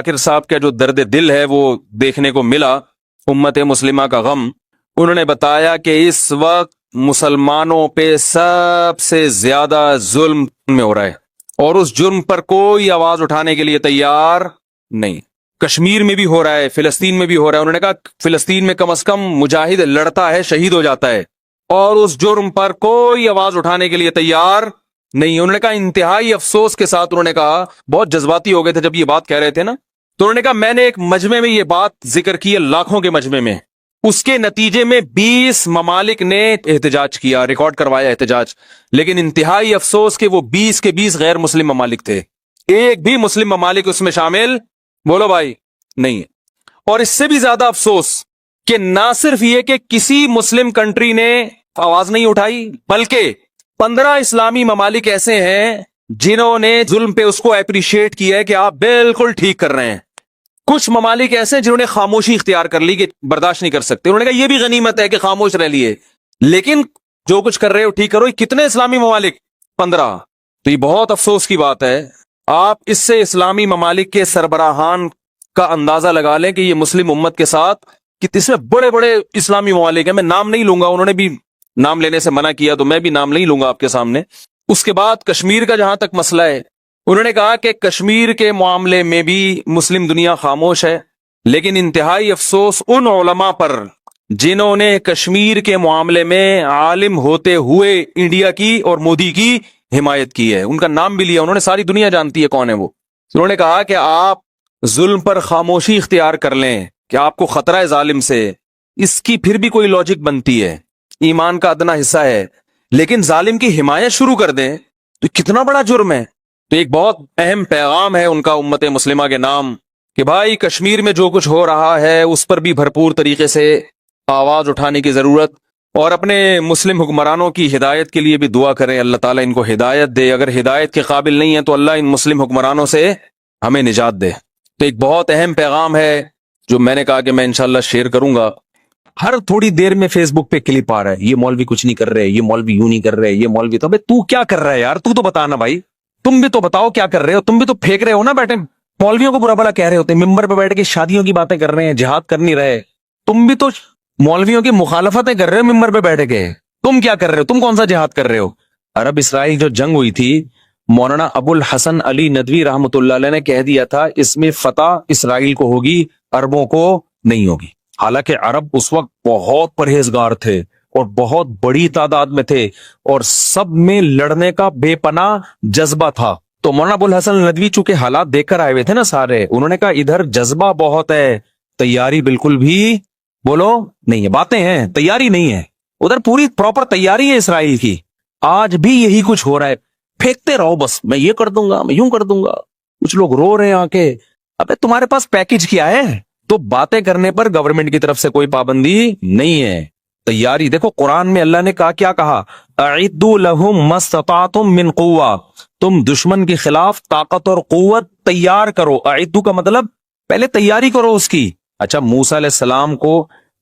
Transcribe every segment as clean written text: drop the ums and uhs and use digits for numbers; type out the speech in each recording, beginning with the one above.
ذاکر صاحب کا جو درد دل ہے وہ دیکھنے کو ملا، امت مسلمہ کا غم. انہوں نے بتایا کہ اس وقت مسلمانوں پہ سب سے زیادہ ظلم میں ہو رہا ہے اور اس جرم پر کوئی آواز اٹھانے کے لیے تیار نہیں. کشمیر میں بھی ہو رہا ہے، فلسطین میں بھی ہو رہا ہے. انہوں نے کہا فلسطین میں کم از کم مجاہد لڑتا ہے، شہید ہو جاتا ہے، اور اس جرم پر کوئی آواز اٹھانے کے لیے تیار نہیں. انہوں نے کہا انتہائی افسوس کے ساتھ، انہوں نے کہا بہت جذباتی ہو گئے تھے جب یہ بات کہہ رہے تھے نا، تو انہوں نے کہا میں نے ایک مجمع میں یہ بات ذکر کی ہے، لاکھوں کے مجمع میں، اس کے نتیجے میں 20 ممالک نے احتجاج کیا، ریکارڈ کروایا احتجاج، لیکن انتہائی افسوس کہ وہ 20 کے 20 غیر مسلم ممالک تھے، ایک بھی مسلم ممالک اس میں شامل بولو بھائی نہیں ہے. اور اس سے بھی زیادہ افسوس کہ نہ صرف یہ کہ کسی مسلم کنٹری نے آواز نہیں اٹھائی، بلکہ 15 اسلامی ممالک ایسے ہیں جنہوں نے ظلم پہ اس کو اپریشیٹ کیا ہے کہ آپ بالکل ٹھیک کر رہے ہیں. کچھ ممالک ایسے ہیں جنہوں نے خاموشی اختیار کر لی کہ برداشت نہیں کر سکتے. انہوں نے کہا یہ بھی غنیمت ہے کہ خاموش رہ لیے، لیکن جو کچھ کر رہے ہو ٹھیک کرو. کتنے اسلامی ممالک؟ 15. تو یہ بہت افسوس کی بات ہے. آپ اس سے اسلامی ممالک کے سربراہان کا اندازہ لگا لیں کہ یہ مسلم امت کے ساتھ اس میں بڑے بڑے اسلامی ممالک ہیں. میں نام نہیں لوں گا، انہوں نے بھی نام لینے سے منع کیا تو میں بھی نام نہیں لوں گا آپ کے سامنے. اس کے بعد کشمیر کا جہاں تک مسئلہ ہے، انہوں نے کہا کہ کشمیر کے معاملے میں بھی مسلم دنیا خاموش ہے، لیکن انتہائی افسوس ان علماء پر جنہوں نے کشمیر کے معاملے میں عالم ہوتے ہوئے انڈیا کی اور مودی کی حمایت کی ہے. ان کا نام بھی لیا، انہوں نے، ساری دنیا جانتی ہے کون ہے وہ. انہوں نے کہا کہ آپ ظلم پر خاموشی اختیار کر لیں کہ آپ کو خطرہ ہے ظالم سے، اس کی پھر بھی کوئی لاجک بنتی ہے، ایمان کا ادنا حصہ ہے، لیکن ظالم کی حمایت شروع کر دیں تو کتنا بڑا جرم ہے. تو ایک بہت اہم پیغام ہے ان کا امت مسلمہ کے نام کہ بھائی کشمیر میں جو کچھ ہو رہا ہے اس پر بھی بھرپور طریقے سے آواز اٹھانے کی ضرورت، اور اپنے مسلم حکمرانوں کی ہدایت کے لیے بھی دعا کریں، اللہ تعالیٰ ان کو ہدایت دے. اگر ہدایت کے قابل نہیں ہے تو اللہ ان مسلم حکمرانوں سے ہمیں نجات دے. تو ایک بہت اہم پیغام ہے جو میں نے کہا کہ میں انشاءاللہ شیئر کروں گا. ہر تھوڑی دیر میں فیس بک پہ کلپ آ رہا ہے، یہ مولوی کچھ نہیں کر رہے، یہ مولوی یوں نہیں کر رہے، یہ مولوی تو تو کیا کر رہا ہے یار؟ تو بتانا بھائی، تم بھی تو بتاؤ کیا کر رہے ہو. تم بھی تو پھینک رہے ہو نا بیٹھے، مولویوں کو برا بھلا کہہ رہے ہوتے، ممبر پہ بیٹھ کے شادیوں کی باتیں کر رہے ہیں، جہاد کر نہیں رہے. تم بھی تو مولویوں کی مخالفتیں کر رہے ہو ممبر پہ بیٹھ کے. تم کیا کر رہے ہو؟ تم کون سا جہاد کر رہے ہو؟ عرب اسرائیل جو جنگ ہوئی تھی، مولانا ابو الحسن علی ندوی رحمۃ اللہ علیہ نے کہہ دیا تھا اس میں فتح اسرائیل کو ہوگی، عربوں کو نہیں ہوگی. حالانکہ عرب اس وقت بہت پرہیزگار تھے اور بہت بڑی تعداد میں تھے اور سب میں لڑنے کا بے پناہ جذبہ تھا. تو مولانا ابو الحسن ندوی چونکہ حالات دیکھ کر آئے ہوئے تھے نا سارے، انہوں نے کہا ادھر جذبہ بہت ہے، تیاری بالکل بھی بولو نہیں ہے، باتیں ہیں تیاری نہیں ہے. ادھر پوری پراپر تیاری ہے اسرائیل کی. آج بھی یہی کچھ ہو رہا ہے، پھینکتے رہو بس، میں یہ کر دوں گا، میں یوں کر دوں گا. کچھ لوگ رو رہے ہیں آ کے، ابے تمہارے پاس پیکج کیا ہے؟ تو باتیں کرنے پر گورنمنٹ کی طرف سے کوئی پابندی نہیں ہے. تیاری دیکھو، قرآن میں اللہ نے کیا کہا، اعدوا لهم ما استطعتم من قوہ، تم دشمن کے خلاف طاقت اور قوت تیار کرو. اعدوا کا مطلب پہلے تیاری کرو اس کی. اچھا، موسیٰ علیہ السلام کو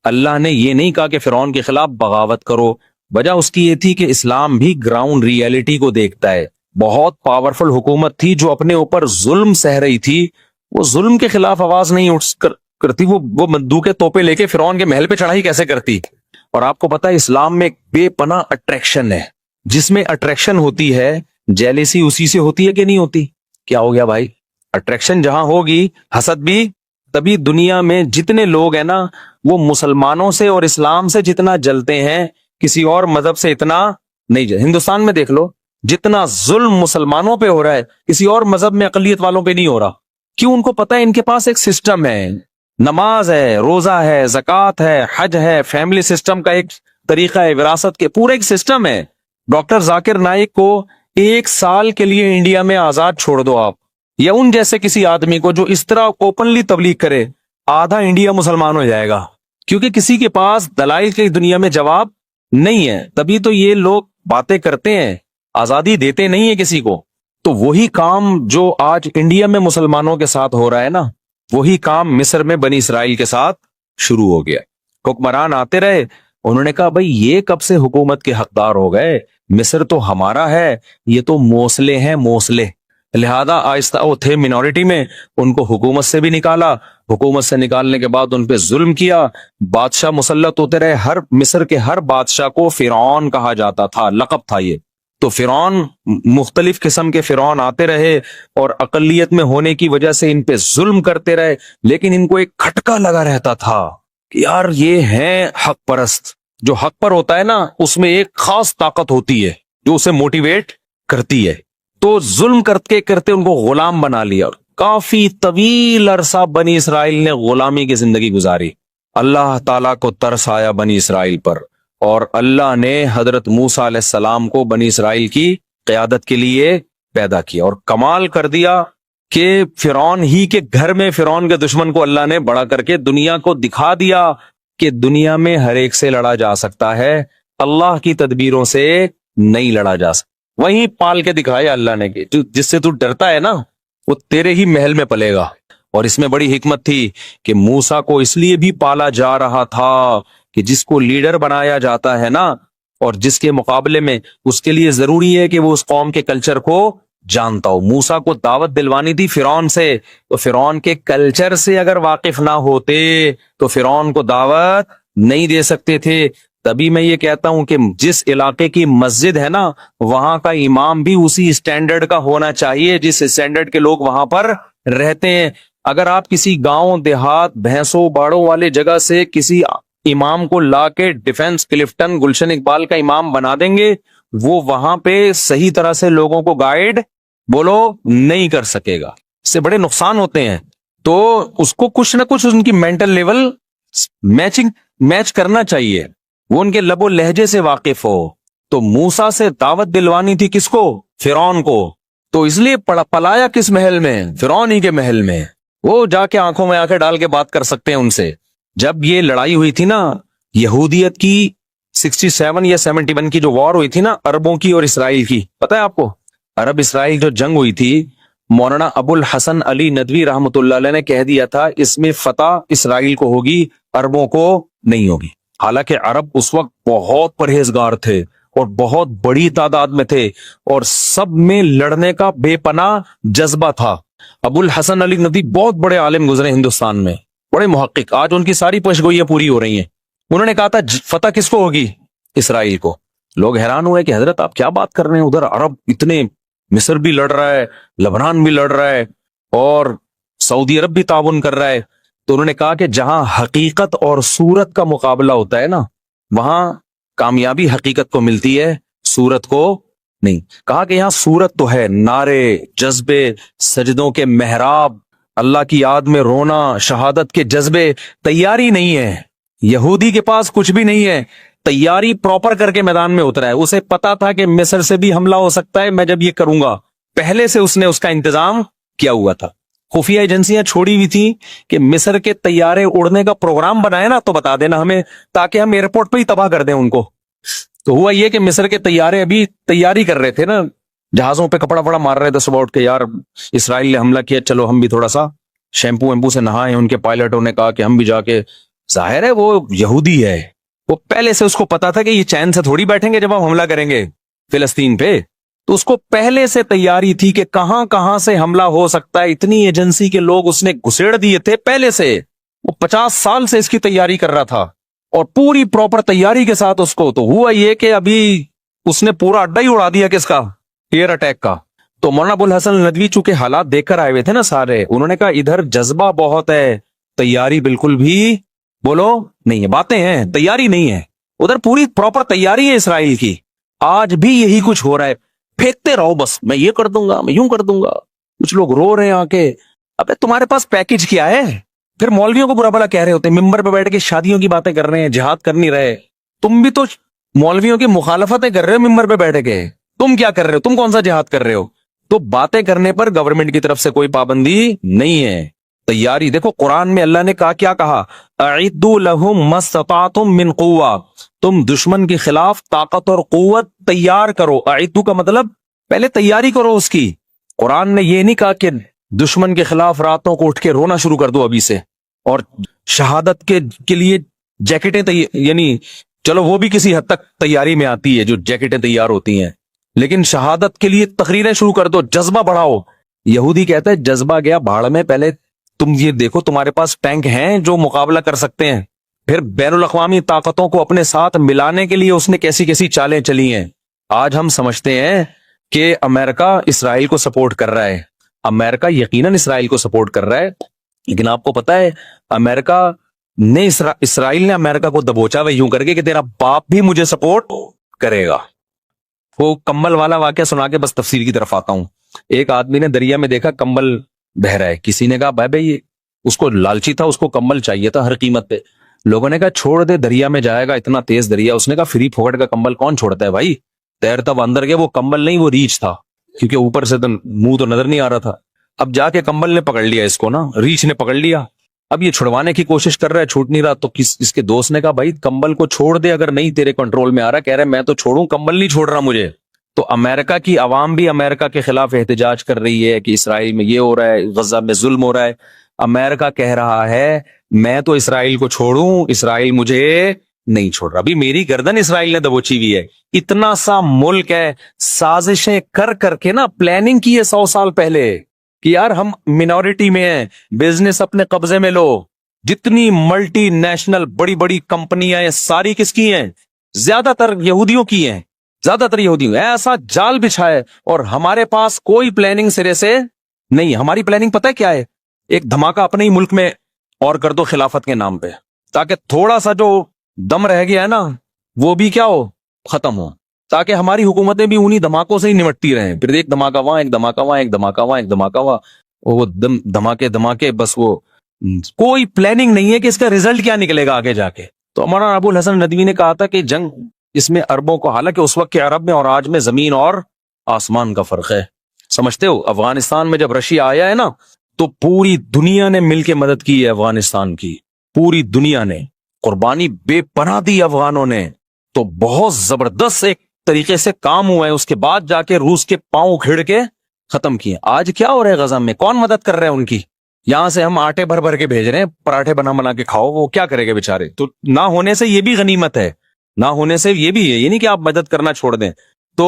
اللہ نے یہ نہیں کہا کہ فرعون کے خلاف بغاوت کرو، وجہ اس کی یہ تھی کہ اسلام بھی گراؤنڈ ریئلٹی کو دیکھتا ہے. بہت پاورفل حکومت تھی جو اپنے اوپر ظلم سہ رہی تھی، وہ ظلم کے خلاف آواز نہیں اٹھ کرتی، وہ بندوقیں توپے لے کے فرعون کے محل پہ چڑھائی کیسے کرتی. اور آپ کو پتا ہے اسلام میں ایک بے پناہ اٹریکشن ہے، جس میں اٹریکشن ہوتی ہے جیلیسی اسی سے ہوتی ہے کہ نہیں ہوتی؟ کیا ہو گیا بھائی؟ اٹریکشن جہاں ہوگی حسد بھی. تبھی دنیا میں جتنے لوگ ہیں نا وہ مسلمانوں سے اور اسلام سے جتنا جلتے ہیں کسی اور مذہب سے اتنا نہیں جلتے. ہندوستان میں دیکھ لو، جتنا ظلم مسلمانوں پہ ہو رہا ہے کسی اور مذہب میں اقلیت والوں پہ نہیں ہو رہا. کیوں؟ ان کو پتا ہے ان کے پاس ایک سسٹم ہے، نماز ہے، روزہ ہے، زکوٰۃ ہے، حج ہے، فیملی سسٹم کا ایک طریقہ ہے، وراثت کے پورا ایک سسٹم ہے. ڈاکٹر ذاکر نائک کو 1 سال کے لیے انڈیا میں آزاد چھوڑ دو آپ، یا ان جیسے کسی آدمی کو جو اس طرح اوپنلی تبلیغ کرے، آدھا انڈیا مسلمان ہو جائے گا، کیونکہ کسی کے پاس دلائل کی دنیا میں جواب نہیں ہے. تبھی تو یہ لوگ باتیں کرتے ہیں، آزادی دیتے نہیں ہیں کسی کو. تو وہی کام جو آج انڈیا میں مسلمانوں کے ساتھ ہو رہا ہے نا، وہی کام مصر میں بنی اسرائیل کے ساتھ شروع ہو گیا. حکمران آتے رہے، انہوں نے کہا بھائی یہ کب سے حکومت کے حقدار ہو گئے؟ مصر تو ہمارا ہے، یہ تو موصلے ہیں، موصلے. لہذا آہستہ وہ تھے منورٹی میں، ان کو حکومت سے بھی نکالا، حکومت سے نکالنے کے بعد ان پہ ظلم کیا، بادشاہ مسلط ہوتے رہے، ہر مصر کے ہر بادشاہ کو فرعون کہا جاتا تھا، لقب تھا یہ۔ تو فرعون، مختلف قسم کے فرعون آتے رہے اور اقلیت میں ہونے کی وجہ سے ان پہ ظلم کرتے رہے، لیکن ان کو ایک کھٹکا لگا رہتا تھا کہ یار یہ ہیں حق پرست۔ جو حق پر ہوتا ہے نا، اس میں ایک خاص طاقت ہوتی ہے جو اسے موٹیویٹ کرتی ہے۔ تو ظلم کرتے کرتے ان کو غلام بنا لیا، اور کافی طویل عرصہ بنی اسرائیل نے غلامی کی زندگی گزاری۔ اللہ تعالیٰ کو ترس آیا بنی اسرائیل پر، اور اللہ نے حضرت موسیٰ علیہ السلام کو بنی اسرائیل کی قیادت کے لیے پیدا کیا، اور کمال کر دیا کہ فرعون ہی کے گھر میں فرعون کے دشمن کو اللہ نے بڑا کر کے دنیا کو دکھا دیا کہ دنیا میں ہر ایک سے لڑا جا سکتا ہے، اللہ کی تدبیروں سے نہیں لڑا جا سکتا۔ وہیں پال کے دکھایا اللہ نے کہ جس سے تو ڈرتا ہے نا، وہ تیرے ہی محل میں پلے گا۔ اور اس میں بڑی حکمت تھی کہ موسیٰ کو اس لیے بھی پالا جا رہا تھا کہ جس کو لیڈر بنایا جاتا ہے نا، اور جس کے مقابلے میں اس کے لیے ضروری ہے کہ وہ اس قوم کے کلچر کو جانتا ہو۔ موسیٰ کو دعوت دلوانی تھی فرعون سے، تو فرعون کے کلچر سے اگر واقف نہ ہوتے تو فرعون کو دعوت نہیں دے سکتے تھے۔ تبھی میں یہ کہتا ہوں کہ جس علاقے کی مسجد ہے نا، وہاں کا امام بھی اسی اسٹینڈرڈ کا ہونا چاہیے جس اسٹینڈرڈ کے لوگ وہاں پر رہتے ہیں۔ اگر آپ کسی گاؤں دیہات بھینسوں باڑوں والے جگہ سے کسی امام کو لا کے ڈیفنس کلفٹن گلشن اقبال کا امام بنا دیں گے، وہ وہاں پہ صحیح طرح سے لوگوں کو گائیڈ نہیں کر سکے گا، اس سے بڑے نقصان ہوتے ہیں۔ تو اس کو کچھ نہ کچھ ان کی مینٹل لیول میچ کرنا چاہیے، وہ ان کے لب و لہجے سے واقف ہو۔ تو موسیٰ سے دعوت دلوانی تھی کس کو؟ فرعون کو۔ تو اس لیے پلایا کس محل میں؟ فرعون ہی کے محل میں۔ وہ جا کے آنکھوں میں آنکھیں ڈال کے بات کر سکتے ہیں ان سے۔ جب یہ لڑائی ہوئی تھی نا یہودیت کی 67 یا 71 کی جو وار ہوئی تھی نا، عربوں کی اور اسرائیل کی، پتہ ہے آپ کو؟ عرب اسرائیل جو جنگ ہوئی تھی، مولانا ابو الحسن علی ندوی رحمۃ اللہ علیہ نے کہہ دیا تھا اس میں فتح اسرائیل کو ہوگی، عربوں کو نہیں ہوگی۔ حالانکہ عرب اس وقت بہت پرہیزگار تھے اور بہت بڑی تعداد میں تھے، اور سب میں لڑنے کا بے پناہ جذبہ تھا۔ ابو الحسن علی ندوی بہت بڑے عالم گزرے ہندوستان میں، بڑے محقق، آج ان کی ساری پیشگوئیاں پوری ہو رہی ہیں۔ انہوں نے کہا تھا فتح کس کو ہوگی؟ اسرائیل کو۔ لوگ حیران ہوئے کہ حضرت آپ کیا بات کر رہے ہیں، ادھر عرب اتنے، مصر بھی لڑ رہا ہے، لبنان بھی لڑ رہا ہے، اور سعودی عرب بھی تعاون کر رہا ہے۔ تو انہوں نے کہا کہ جہاں حقیقت اور صورت کا مقابلہ ہوتا ہے نا، وہاں کامیابی حقیقت کو ملتی ہے، صورت کو نہیں۔ کہا کہ یہاں صورت تو ہے، نعرے، جذبے، سجدوں کے محراب، اللہ کی یاد میں رونا، شہادت کے جذبے، تیاری نہیں ہے۔ یہودی کے پاس کچھ بھی نہیں ہے، تیاری پراپر کر کے میدان میں اترا ہے۔ اسے پتا تھا کہ مصر سے بھی حملہ ہو سکتا ہے، میں جب یہ کروں گا، پہلے سے اس نے اس کا انتظام کیا ہوا تھا۔ خفیہ ایجنسیاں چھوڑی ہوئی تھی کہ مصر کے طیارے اڑنے کا پروگرام بنائے نا تو بتا دینا ہمیں، تاکہ ہم ایئرپورٹ پہ ہی تباہ کر دیں ان کو۔ تو ہوا یہ کہ مصر کے طیارے ابھی تیاری کر رہے تھے نا، جہازوں پہ کپڑا پڑا مار رہے تھے صبح اٹھ کے، یار اسرائیل نے حملہ کیا، چلو ہم بھی تھوڑا سا شیمپو ویمپو سے نہائیں۔ ان کے پائلٹوں نے کہا کہ ہم بھی جا کے، ظاہر ہے وہ یہودی ہے، وہ پہلے سے اس کو پتا تھا کہ یہ چین سے تھوڑی بیٹھیں گے جب ہم حملہ کریں گے فلسطین پہ، تو اس کو پہلے سے تیاری تھی کہ کہاں کہاں سے حملہ ہو سکتا ہے۔ اتنی ایجنسی کے لوگ اس نے گھسیڑ دیے تھے پہلے سے، وہ 50 سال سے اس کی تیاری کر رہا تھا، اور پوری پراپر تیاری کے ساتھ اس کو۔ تو ہوا یہ کہ ابھی اس نے پورا اڈا ہی اڑا دیا کس کا؟ ایئر اٹیک کا۔ تو مولانا ابو الحسن ندوی چونکہ حالات دیکھ کر آئے ہوئے تھے نا سارے، انہوں نے کہا ادھر جذبہ بہت ہے، تیاری بالکل بھی نہیں ہے، باتیں ہیں، تیاری نہیں ہے۔ ادھر پوری پراپر تیاری ہے اسرائیل کی۔ آج بھی یہی کچھ ہو رہا ہے، پھینکتے رہو بس، میں یہ کر دوں گا، میں یوں کر دوں گا۔ کچھ لوگ رو رہے ہیں آ کے، ابے تمہارے پاس پیکج کیا ہے؟ پھر مولویوں کو برا بھلا کہہ رہے ہوتے ہیں، ممبر پہ بیٹھ کے شادیوں کی باتیں کر رہے ہیں، جہاد کر نہیں رہے۔ تم بھی تو مولویوں کی مخالفتیں کر رہے ہو ممبر پہ بیٹھ کے، تم کیا کر رہے ہو؟ تم کون سا جہاد کر رہے ہو؟ تو باتیں کرنے پر گورنمنٹ کی طرف سے کوئی پابندی نہیں ہے۔ تیاری دیکھو، قرآن میں اللہ نے کیا کہا؟ اعدوا لهم ما استطعتم من قوہ، تم دشمن کے خلاف طاقت اور قوت تیار کرو۔ اعدوا کا مطلب پہلے تیاری کرو اس کی۔ قرآن نے یہ نہیں کہا کہ دشمن کے خلاف راتوں کو اٹھ کے رونا شروع کر دو ابھی سے، اور شہادت کے لیے جیکٹیں یعنی چلو وہ بھی کسی حد تک تیاری میں آتی ہے جو جیکٹیں تیار ہوتی ہیں، لیکن شہادت کے لیے تقریریں شروع کر دو، جذبہ بڑھاؤ یہودی کہتا ہے جذبہ گیا بھاڑ میں، پہلے تم یہ دیکھو تمہارے پاس ٹینک ہیں جو مقابلہ کر سکتے ہیں، پھر بین الاقوامی طاقتوں کو اپنے ساتھ ملانے کے لیے اس نے کیسی کیسی چالیں چلی ہیں۔ آج ہم سمجھتے ہیں کہ امریکہ اسرائیل کو سپورٹ کر رہا ہے، امریکہ یقیناً اسرائیل کو سپورٹ کر رہا ہے، لیکن آپ کو پتا ہے امریکہ نے اسرائیل نے امریکہ کو دبوچا وہ یوں کر کے کہ تیرا باپ بھی مجھے سپورٹ کرے گا۔ وہ کمبل والا واقعہ سنا کے بس تفسیر کی طرف آتا ہوں۔ ایک آدمی نے دریا میں دیکھا کمبل بہ رہا ہے، کسی نے کہا بھائی اس کو لالچی تھا، اس کو کمبل چاہیے تھا ہر قیمت پہ، لوگوں نے کہا چھوڑ دے دریا میں جائے گا، اتنا تیز دریا۔ اس نے کہا فری پھوکٹ کا کمبل کون چھوڑتا ہے بھائی، تیرتا وہ اندر گیا، وہ کمبل نہیں وہ ریچھ تھا، کیونکہ اوپر سے منہ تو نظر نہیں آ رہا تھا۔ اب جا کے کمبل نے پکڑ لیا اس کو نا، ریچھ نے پکڑ لیا، اب یہ چھڑوانے کی کوشش کر رہا ہے، چھوٹ نہیں رہا، تو اس کے دوست نے کہا بھائی کمبل کو چھوڑ دے، اگر نہیں تیرے کنٹرول میں آ رہا، کہہ رہا میں تو چھوڑوں، کمبل نہیں چھوڑ رہا مجھے۔ تو امریکہ کی عوام بھی امریکہ کے خلاف احتجاج کر رہی ہے کہ اسرائیل میں یہ ہو رہا ہے، غزہ میں ظلم ہو رہا ہے۔ امریکہ کہہ رہا ہے میں تو اسرائیل کو چھوڑوں، اسرائیل مجھے نہیں چھوڑ رہا۔ ابھی میری گردن اسرائیل نے دبوچی ہوئی ہے، اتنا سا ملک ہے، سازشیں کر کر کے نا پلاننگ کی ہے 100 سال پہلے کہ یار ہم منورٹی میں ہیں، بزنس اپنے قبضے میں لو۔ جتنی ملٹی نیشنل بڑی بڑی کمپنیاں ہیں ساری کس کی ہیں؟ زیادہ تر یہودیوں کی ہیں، زیادہ تر یہودیوں۔ ایسا جال بچھائے اور ہمارے پاس کوئی پلاننگ سرے سے نہیں۔ ہماری پلاننگ پتہ ہے کیا ہے؟ ایک دھماکہ اپنے ہی ملک میں اور کر دو خلافت کے نام پہ، تاکہ تھوڑا سا جو دم رہ گیا ہے نا وہ بھی کیا ہو، ختم ہو، تاکہ ہماری حکومتیں بھی انہی دھماکوں سے ہی نمٹتی رہیں۔ پھر ایک دھماکہ وہاں، ایک دھماکہ وہاں، ایک دھماکہ وہاں، ایک دھماکہ وہاں، وہ دھماکے بس، وہ کوئی پلاننگ نہیں ہے کہ اس کا رزلٹ کیا نکلے گا آگے جا کے۔ تو مولانا ابو الحسن ندوی نے کہا تھا کہ جنگ اس میں عربوں کو، حالانکہ اس وقت کے عرب میں اور آج میں زمین اور آسمان کا فرق ہے۔ سمجھتے ہو افغانستان میں جب رشیا آیا ہے نا تو پوری دنیا نے مل کے مدد کی ہے افغانستان کی، پوری دنیا نے قربانی بے پناہ دی افغانوں نے، تو بہت زبردست ایک طریقے سے کام ہوا ہے۔ اس کے بعد جا کے روس کے پاؤں کھڑ کے ختم کیے۔ آج کیا ہو رہا ہے غزہ میں؟ کون مدد کر رہا ہے ان کی؟ یہاں سے ہم آٹے بھر بھر کے بھیج رہے ہیں، پراٹھے بنا بنا کے کھاؤ، وہ کیا کرے گا بیچارے؟ تو نہ ہونے سے یہ بھی غنیمت ہے، نہ ہونے سے یہ بھی ہے، یہ نہیں کہ آپ مدد کرنا چھوڑ دیں۔ تو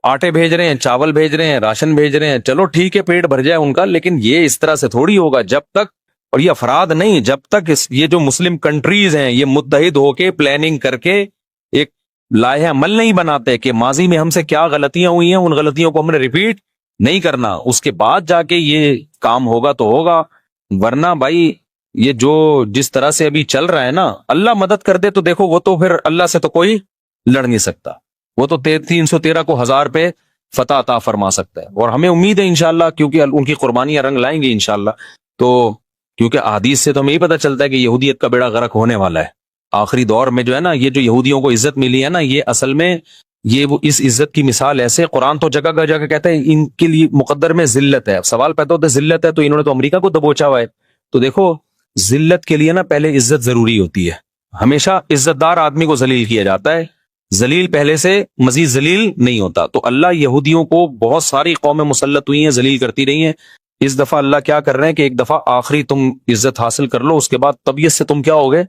آٹے بھیج رہے ہیں، چاول بھیج رہے ہیں، راشن بھیج رہے ہیں، چلو ٹھیک ہے پیٹ بھر جائے ان کا، لیکن یہ اس طرح سے تھوڑی ہوگا جب تک، اور یہ افراد نہیں، جب تک یہ جو مسلم کنٹریز ہیں یہ متحد ہو کے پلاننگ کر کے ایک لائحہ عمل نہیں بناتے کہ ماضی میں ہم سے کیا غلطیاں ہوئی ہیں، ان غلطیوں کو ہم نے ریپیٹ نہیں کرنا، اس کے بعد جا کے یہ کام ہوگا تو ہوگا۔ ورنہ بھائی یہ جو جس طرح سے ابھی چل رہا ہے نا، اللہ مدد کر دے تو دیکھو وہ تو پھر اللہ سے تو کوئی لڑ نہیں سکتا، وہ تو 313 کو 1000 پہ فتح عطا فرما سکتا ہے، اور ہمیں امید ہے انشاءاللہ، کیونکہ ان کی قربانیاں رنگ لائیں گی انشاءاللہ۔ تو کیونکہ احادیث سے تو ہمیں یہ پتہ چلتا ہے کہ یہودیت کا بیڑا غرق ہونے والا ہے آخری دور میں۔ جو ہے نا یہ جو یہودیوں کو عزت ملی ہے نا، یہ اصل میں یہ وہ اس عزت کی مثال ایسے، قرآن تو جگہ جگہ کہتا ہے ان کے لیے مقدر میں ذلت ہے۔ اب سوال پیدا ہوتا ہے ذلت ہے تو انہوں نے تو امریکہ کو دبوچا ہوا ہے، تو دیکھو ذلت کے لیے نا پہلے عزت ضروری ہوتی ہے، ہمیشہ عزت دار آدمی کو ذلیل کیا جاتا ہے، ذلیل پہلے سے مزید ذلیل نہیں ہوتا۔ تو اللہ یہودیوں کو بہت ساری قومیں مسلط ہوئی ہیں، ذلیل کرتی رہی ہیں، اس دفعہ اللہ کیا کر رہے ہیں کہ ایک دفعہ آخری تم عزت حاصل کر لو، اس کے بعد طبیعت سے تم کیا ہوگے،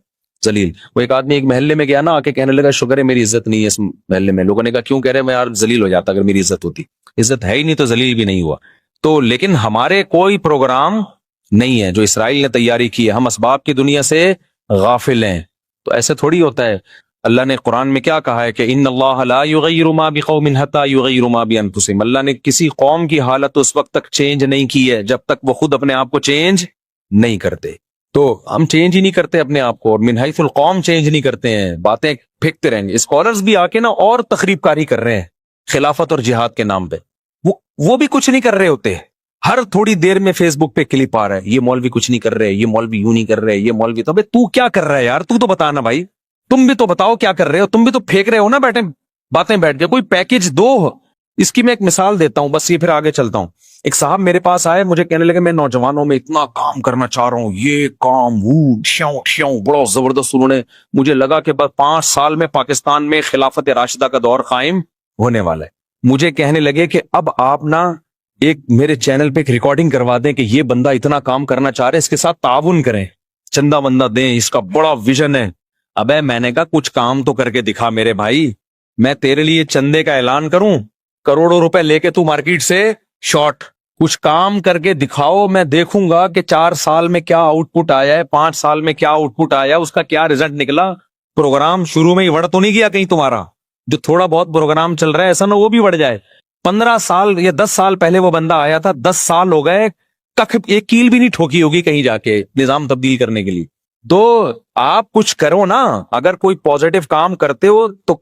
ذلیل۔ وہ ایک آدمی ایک محلے میں گیا نا، آ کے کہنے لگا شکر ہے میری عزت نہیں ہے اس محلے میں۔ لوگوں نے کہا کیوں؟ کہہ رہے میں یار ذلیل ہو جاتا اگر میری عزت ہوتی، عزت ہے ہی نہیں تو ذلیل بھی نہیں ہوا۔ تو لیکن ہمارے کوئی پروگرام نہیں ہے جو اسرائیل نے تیاری کی ہے، ہم اسباب کی دنیا سے غافل ہیں۔ تو ایسے تھوڑی ہوتا ہے، اللہ نے قرآن میں کیا کہا ہے کہ ان اللہ لا یغیر ما بقوم حتی یغیروا ما بانفسہم، اللہ نے کسی قوم کی حالت اس وقت تک چینج نہیں کی ہے جب تک وہ خود اپنے آپ کو چینج نہیں کرتے۔ تو ہم چینج ہی نہیں کرتے اپنے آپ کو، اور من حیث القوم چینج نہیں کرتے ہیں، باتیں پھینکتے رہیں گے۔ اسکالرز بھی آ کے نا اور تخریب کاری کر رہے ہیں خلافت اور جہاد کے نام پہ، وہ بھی کچھ نہیں کر رہے ہوتے، ہر تھوڑی دیر میں فیس بک پہ کلپ آ رہا ہے، یہ مولوی کچھ نہیں کر رہے، یہ مولوی یوں نہیں کر رہے، یہ مولوی تو کیا کر رہا ہے یار؟ تو بتانا بھائی، تم بھی تو بتاؤ کیا کر رہے ہو، تم بھی تو پھینک رہے ہو نا بیٹھے باتیں بیٹھ کے، کوئی پیکج دو۔ اس کی میں ایک مثال دیتا ہوں بس، یہ پھر آگے چلتا ہوں۔ ایک صاحب میرے پاس آئے، مجھے کہنے لگے میں نوجوانوں میں اتنا کام کرنا چاہ رہا ہوں، یہ کام وہ شیوں بڑا زبردست۔ انہوں نے مجھے لگا کہ بس 5 سال میں پاکستان میں خلافت راشدہ کا دور قائم ہونے والا ہے۔ مجھے کہنے لگے کہ اب آپ نا ایک میرے چینل پہ ایک ریکارڈنگ کروا دیں کہ یہ بندہ اتنا کام کرنا چاہ رہے، اس کے ساتھ تعاون کریں، چندہ بندہ دیں، اس کا بڑا ویژن ہے۔ ابے میں نے کہا کچھ کام تو کر کے دکھا میرے بھائی، میں تیرے لیے چندے کا اعلان کروں، کروڑوں روپے لے کے تو مارکیٹ سے شارٹ کچھ کام کر کے دکھاؤ, میں دیکھوں گا کہ 4 سال میں کیا آؤٹ پٹ آیا ہے, 5 سال میں کیا آؤٹ پٹ آیا, اس کا کیا رزلٹ نکلا. پروگرام شروع میں ہی بڑھ تو نہیں گیا کہیں تمہارا, جو تھوڑا بہت پروگرام چل رہا ہے ایسا نہ وہ بھی بڑھ جائے. 15 سال یا 10 سال پہلے وہ بندہ آیا تھا, 10 سال ہو گئے, ایک کیل بھی نہیں ٹھوکی ہوگی کہیں جا کے نظام تبدیل کرنے کے لیے. تو آپ کچھ کرو نا, اگر کوئی پازیٹو کام کرتے ہو تو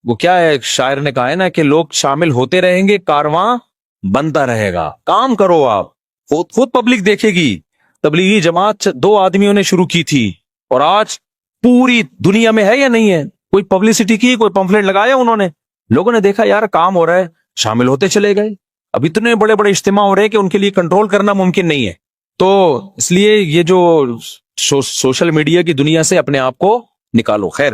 وہ کیا ہے, شاعر نے کہا ہے نا کہ لوگ شامل ہوتے رہیں گے, کارواں بنتا رہے گا. کام کرو آپ, خود پبلک دیکھے گی. تبلیغی جماعت 2 آدمیوں نے شروع کی تھی اور آج پوری دنیا میں ہے یا نہیں ہے. کوئی پبلسٹی کی, کوئی پمفلٹ لگایا انہوں نے, لوگوں نے دیکھا یار کام ہو رہا ہے, شامل ہوتے چلے گئے. اب اتنے بڑے بڑے اجتماع ہو رہے ہیں کہ ان کے لیے کنٹرول کرنا ممکن نہیں ہے. تو اس لیے یہ جو سوشل میڈیا کی دنیا سے اپنے آپ کو نکالو. خیر,